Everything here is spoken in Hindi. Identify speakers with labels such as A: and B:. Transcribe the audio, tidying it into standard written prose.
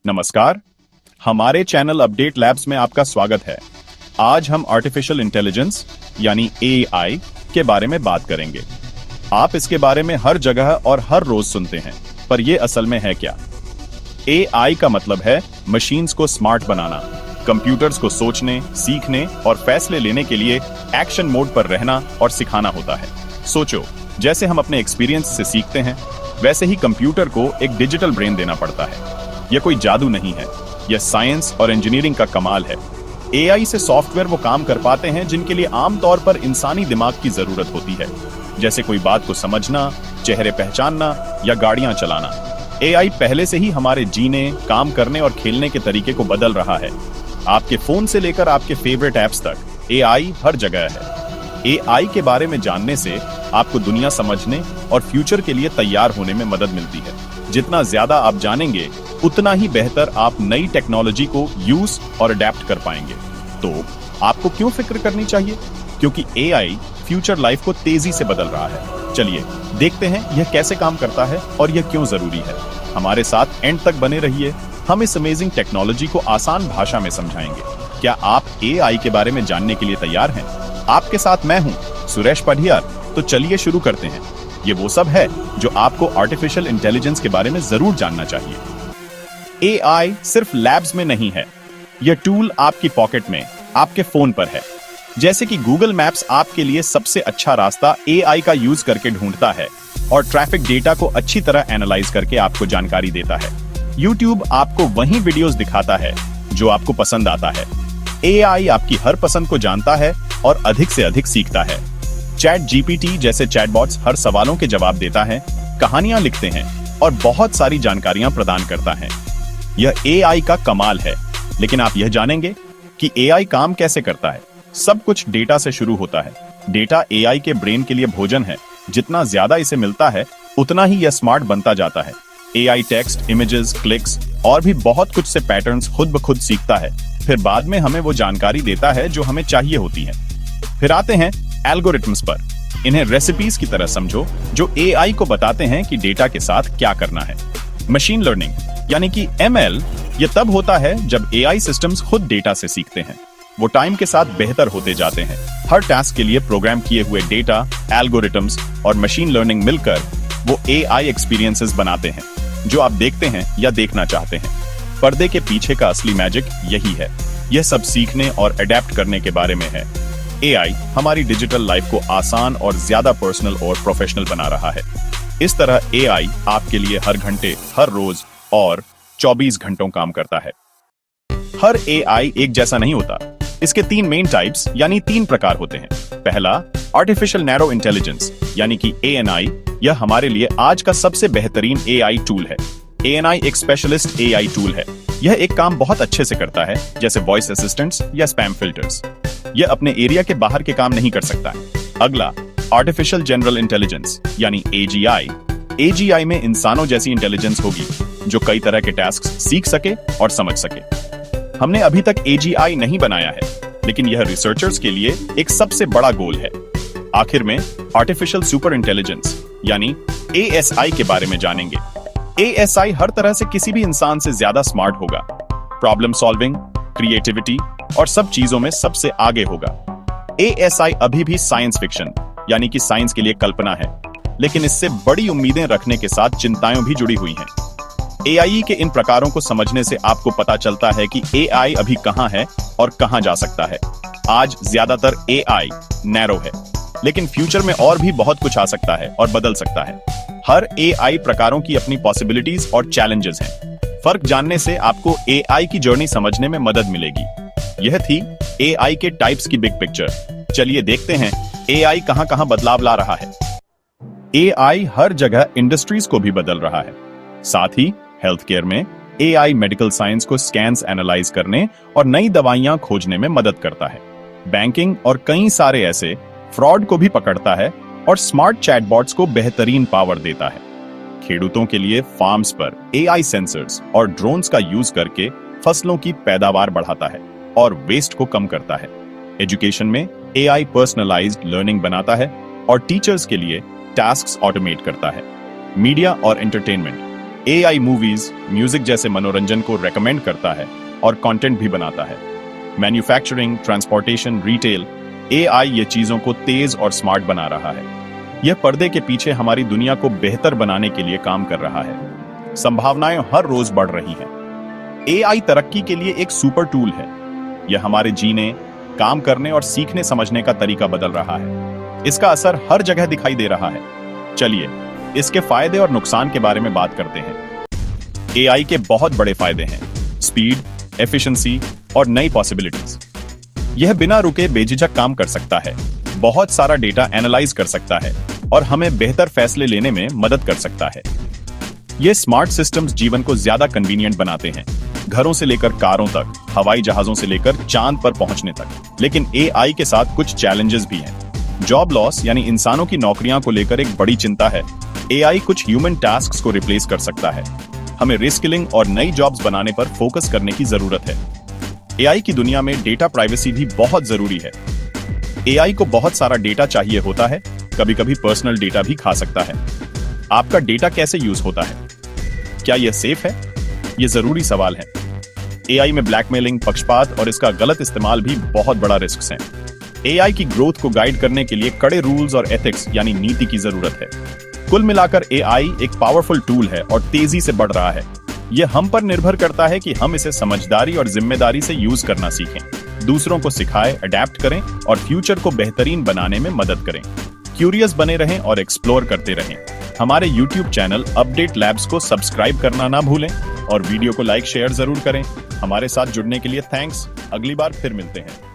A: नमस्कार, हमारे चैनल अपडेट लैब्स में आपका स्वागत है। आज हम आर्टिफिशियल इंटेलिजेंस यानी एआई के बारे में बात करेंगे। आप इसके बारे में हर जगह और हर रोज सुनते हैं, पर यह असल में है क्या? एआई का मतलब है मशीन्स को स्मार्ट बनाना, कंप्यूटर्स को सोचने, सीखने और फैसले लेने के लिए एक्शन मोड पर रहना और सिखाना होता है। सोचो, जैसे हम अपने एक्सपीरियंस से सीखते हैं, वैसे ही कंप्यूटर को एक डिजिटल ब्रेन देना पड़ता है। यह कोई जादू नहीं है, यह साइंस और इंजीनियरिंग का कमाल है। एआई से सॉफ्टवेयर वो काम कर पाते हैं जिनके लिए आमतौर पर इंसानी दिमाग की जरूरत होती है, जैसे कोई बात को समझना, चेहरे पहचानना या गाड़ियां चलाना। एआई पहले से ही हमारे जीने, काम करने और खेलने के तरीके को बदल रहा है। आपके फोन से लेकर आपके फेवरेट ऐप्स तक एआई हर जगह है। एआई के बारे में जानने से आपको दुनिया समझने और फ्यूचर के लिए तैयार होने में मदद मिलती है। जितना ज्यादा आप जानेंगे, उतना ही बेहतर आप नई टेक्नोलॉजी को यूज और अडेप्ट कर पाएंगे। तो आपको क्यों फिक्र करनी चाहिए? क्योंकि एआई फ्यूचर लाइफ को तेजी से बदल रहा है। चलिए देखते हैं यह कैसे काम करता है और यह क्यों जरूरी है। हमारे साथ एंड तक बने रहिए, हम इस अमेजिंग टेक्नोलॉजी को आसान भाषा में समझाएंगे। क्या आप एआई के बारे में जानने के लिए तैयार हैं? आपके साथ मैं हूं, सुरेश पढ़ियार। तो चलिए शुरू करते हैं। ये वो सब है जो आपको आर्टिफिशियल इंटेलिजेंस के बारे में जरूर जानना चाहिए। एआई सिर्फ लैब्स में नहीं है, यह टूल आपकी पॉकेट में, आपके फोन पर है। जैसे कि गूगल मैप्स आपके लिए सबसे अच्छा रास्ता एआई का यूज करके ढूंढता है और ट्रैफिक डेटा को अच्छी तरह एनालाइज करके आपको जानकारी देता है। यूट्यूब आपको वही वीडियोस दिखाता है जो आपको पसंद आता है। एआई आपकी हर पसंद को जानता है और अधिक से अधिक सीखता है। चैट जीपीटी जैसे चैटबॉट्स हर सवालों के जवाब देता है, कहानियां लिखते हैं और बहुत सारी जानकारियां प्रदान करता है। यह एआई का कमाल है। लेकिन आप यह जानेंगे कि एआई काम कैसे करता है? सब कुछ डेटा से शुरू होता है। डेटा एआई के ब्रेन के लिए भोजन है। जितना ज्यादा इसे मिलता है, उतना ही यह स्मार्ट बनता जाता है। एआई टेक्स्ट, इमेजेस, क्लिक्स और भी बहुत कुछ से पैटर्न्स खुद ब खुद सीखता है। फिर बाद में हमें वो जानकारी देता है जो हमें चाहिए होती है। फिर आते हैं एल्गोरिथम्स पर। इन्हें रेसिपीज की तरह समझो जो एआई को बताते हैं कि डेटा के साथ क्या करना है। मशीन लर्निंग यानी कि एमएल, यह तब होता है जब एआई सिस्टम्स खुद डेटा से सीखते हैं। वो टाइम के साथ बेहतर होते जाते हैं। हर टास्क के लिए प्रोग्राम किए हुए डेटा, एल्गोरिथम्स और मशीन लर्निंग मिलकर वो एआई एक्सपीरियंसेस बनाते हैं जो आप देखते हैं या देखना चाहते हैं। पर्दे के पीछे का असली मैजिक यही है। यह सब सीखने और अडेप्ट करने के बारे में है। एआई हमारी डिजिटल लाइफ को आसान और ज्यादा पर्सनल और प्रोफेशनल बना रहा है। इस तरह एआई आपके लिए हर घंटे, हर रोज और 24 घंटों काम करता है। हर एआई एक जैसा नहीं होता। इसके 3 मेन टाइप्स यानी 3 प्रकार होते हैं। पहला, आर्टिफिशियल नैरो इंटेलिजेंस यानी कि एएनआई। यह हमारे लिए आज का सबसे बेहतरीन एआई टूल है। एएनआई एक स्पेशलिस्ट एआई टूल है। यह एक काम बहुत अच्छे से करता है, जैसे वॉइस असिस्टेंट्स या स्पैम फिल्टर्स। यह अपने एरिया के बाहर के काम नहीं कर सकता है। अगला, आर्टिफिशियल जनरल इंटेलिजेंस यानी एजीआई। एजीआई में इंसानों जैसी इंटेलिजेंस होगी जो कई तरह के टास्क सीख सके और समझ सके। हमने अभी तक एजीआई नहीं बनाया है, लेकिन यह रिसर्चर्स के लिए एक सबसे बड़ा गोल है। आखिर में आर्टिफिशियल सुपर इंटेलिजेंस यानी एएसआई के बारे में जानेंगे। एएसआई हर तरह से किसी भी इंसान से ज्यादा स्मार्ट होगा। प्रॉब्लम सॉल्विंग, क्रिएटिविटी और सब चीजों में सबसे आगे होगा। एएसआई अभी भी साइंस फिक्शन यानी कि साइंस के लिए कल्पना है, लेकिन इससे बड़ी उम्मीदें रखने के साथ चिंताएं भी जुड़ी हुई हैं। एआई के इन प्रकारों को समझने से आपको पता चलता है कि एआई अभी कहां है और कहां जा सकता है। आज ज्यादातर एआई नैरो है, लेकिन फ्यूचर में और भी बहुत कुछ आ सकता है और बदल सकता है। हर एआई प्रकारों की अपनी पॉसिबिलिटीज और चैलेंजेस हैं। फर्क जानने से आपको एआई की जर्नी समझने में मदद मिलेगी। यह थी एआई के टाइप्स की बिग पिक्चर। चलिए देखते हैं एआई कहां कहां बदलाव ला रहा है। एआई हर जगह इंडस्ट्रीज को भी बदल रहा है। साथ ही हेल्थ केयर में एआई मेडिकल साइंस को स्कैन्स एनालाइज करने और नई दवाइयां खोजने में मदद करता है। बैंकिंग और कई सारे ऐसे फ्रॉड को भी पकड़ता है और स्मार्ट चैटबॉट्स को बेहतरीन पावर देता है। खेडूतों के लिए फार्म्स पर एआई सेंसर्स और ड्रोन्स का यूज करके फसलों की पैदावार बढ़ाता है और वेस्ट को कम करता है। एजुकेशन में एआई पर्सनलाइज्ड लर्निंग बनाता है और टीचर्स के लिए टास्क्स ऑटोमेट करता है। मीडिया और एंटरटेनमेंट, AI मूवीज, म्यूजिक जैसे मनोरंजन को रेकमेंड करता है और कंटेंट भी बनाता है। मैन्युफैक्चरिंग, ट्रांसपोर्टेशन, रिटेल, AI ये चीजों को तेज और स्मार्ट बना रहा है। यह पर्दे के पीछे हमारी दुनिया को बेहतर बनाने के लिए काम कर रहा है। संभावनाएं हर रोज बढ़ रही हैं। AI तरक्की के लिए एक सुपर टूल है। यह हमारे जीने, काम करने और सीखने समझने का तरीका बदल रहा है। इसका असर हर जगह दिखाई दे रहा है। चलिए इसके फायदे और नुकसान के बारे में बात करते हैं। AI के बहुत बड़े फायदे हैं: स्पीड, एफिशिएंसी और नई पॉसिबिलिटीज। यह बिना रुके बेझिझक काम कर सकता है, बहुत सारा डेटा एनालाइज कर सकता है और हमें बेहतर फैसले लेने में मदद कर सकता है। ये स्मार्ट सिस्टम्स जीवन को ज्यादा कन्वीनियंट बनाते हैं, घरों से लेकर कारों तक, हवाई जहाजों से लेकर चांद पर पहुंचने तक। लेकिन AI के साथ कुछ चैलेंजेस भी हैं। जॉब लॉस यानी इंसानों की नौकरियां को लेकर एक बड़ी चिंता है। AI कुछ ह्यूमन टास्क्स को रिप्लेस कर सकता है। हमें रिस्किलिंग और नई जॉब्स बनाने पर फोकस करने की जरूरत है। AI की दुनिया में डेटा प्राइवेसी भी बहुत जरूरी है। AI को बहुत सारा डेटा चाहिए होता है, कभी-कभी पर्सनल डेटा भी खा सकता है। आपका डेटा कैसे यूज होता है? क्या यह सेफ है? यह जरूरी सवाल है। AI में ब्लैकमेलिंग, पक्षपात और इसका गलत इस्तेमाल भी बहुत बड़ा रिस्क है। AI की ग्रोथ को गाइड करने के लिए कड़े रूल्स और एथिक्स यानी नीति की जरूरत है। कुल मिलाकर AI एक पावरफुल टूल है और तेजी से बढ़ रहा है। यह हम पर निर्भर करता है कि हम इसे समझदारी और जिम्मेदारी से यूज करना सीखें, दूसरों को सिखाएं, अडेप्ट करें और फ्यूचर को बेहतरीन बनाने में मदद करें। क्यूरियस बने रहें और एक्सप्लोर करते रहें। हमारे YouTube चैनल अपडेट लैब्स को सब्सक्राइब करना ना भूलें और वीडियो को लाइक शेयर जरूर करें। हमारे साथ जुड़ने के लिए थैंक्स। अगली बार फिर मिलते हैं।